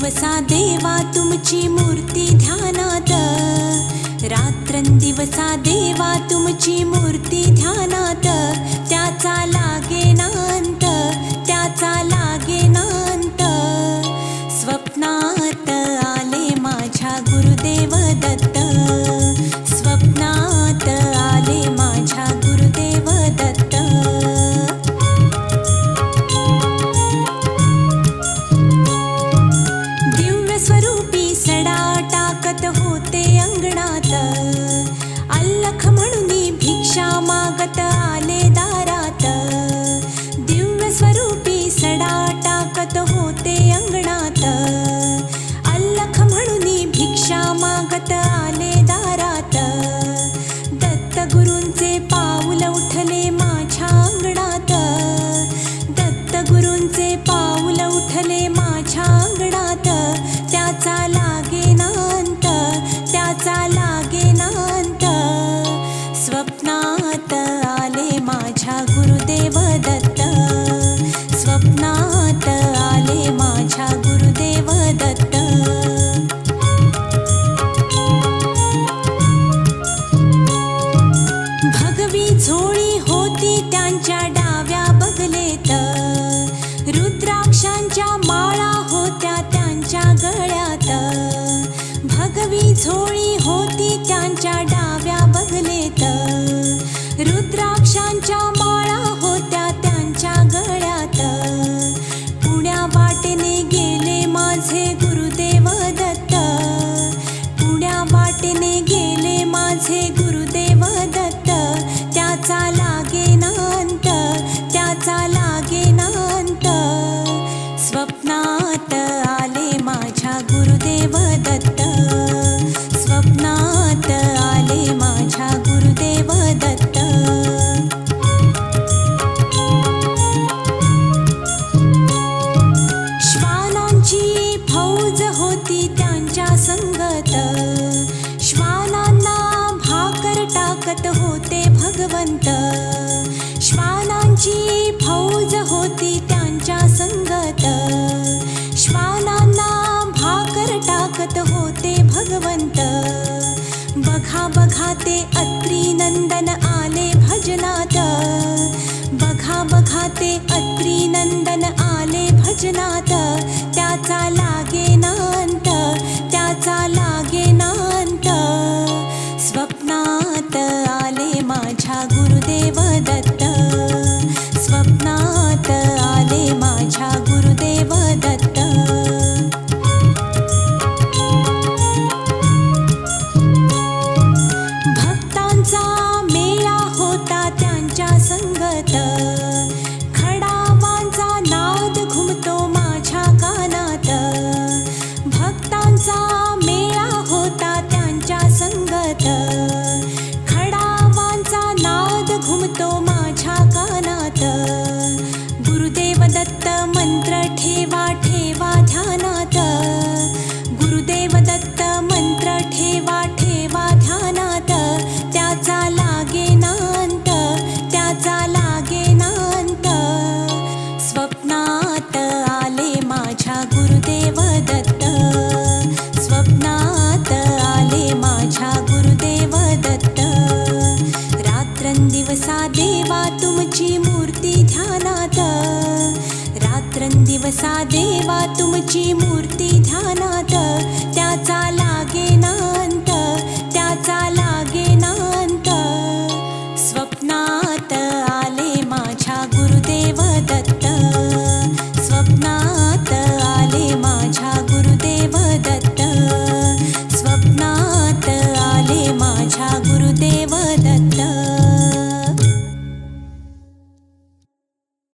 रात्रंदिवसा देवा तुमची मूर्ती ध्यानात, रात्रंदिवसा देवा तुमची मूर्ती ध्यानात, त्याचा लागेनांत, त्याचा लागेनांत. स्वप्नात आले माझ्या गुरुदेव दत्त, स्वप्नात आले माझ्या गुरुदेव दत्त. स्वरूपी सडा टाकत होते अंगणात, अल्लख म्हणून भिक्षा मागत आले दारात. दिव्य स्वरूपी सडा टाकत होते अंगणात, अल्लख म्हणून भिक्षा मागत आले दारात. दत्त गुरूंचे पाऊल उठले माझ्या अंगणात, दत्त गुरूंचे पाऊल उठले माझ्या अंगणात. त्याचा लागेनांत, त्याचा लागेनांत. स्वप्नात आले माझ्या गुरुदेव दत्त, स्वप्नात आले माझ्या गुरुदेव दत्त. भगवी झोळी होती त्यांच्या डाव्या बगलेत, रुद्राक्षांच्या माळा होत्या त्यांच्या गळ्यात. भगवी झोळी होती त्यांच्या डाव्या बगलेत, रुद्राक्षांच्या माळा होत्या त्यांच्या गळ्यात. पुण्या वाटेने गेले माझे गुरुदेव दत्त, पुण्या वाटेने गेले माझे गुरुदेव दत्त. त्याचा लागेनांत, त्याचा लागेनांत. स्वप्नात आले माझ्या गुरुदेव दत्त, स्वप्नात आले माझ्या गुरुदेव दत्त. श्वानांची फौज होती त्यांच्या संगत, श्वानांना भाकर टाकत होते भगवंत. श्वानांची फौज होती त्यांच्या संगत, श्वानांना भाकर टाकत होते भगवंत. बघा बघा ते अत्री नंदन आले भजनात, बघा बघा ते अत्री नंदन आले भजनात. त्याचा लागेनांत, त्याचा लागेनांत. स्वप्नात आले माझ्या गुरुदेव दत्त, स्वप्नात आले माझ्या गुरुदेव दत्त. भक्तांचा मेळा होता त्यांच्या संगत, खडावांचा नाद घुमतो माझ्या कानात. भक्तांचा मेळा होता त्यांच्या संगत, खडावांचा नाद घुमतो माझ्या कानात. गुरुदेव दत्त मंत्र ठेवा ठेवा ध्यानात, गुरुदेव दत्त मंत्र ठेवा ठेवा ध्यानात. त्याचा लागेनांत, त्याचा लागेनांत. स्वप्नात आले माझ्या गुरुदेव दत्त, स्वप्नात आले माझ्या गुरुदेव दत्त. रात्रंदिवसा देवा तुमची मूर्ती ध्यानात, रात्रंदिवसा देवा तुमची मूर्ती ध्यानात.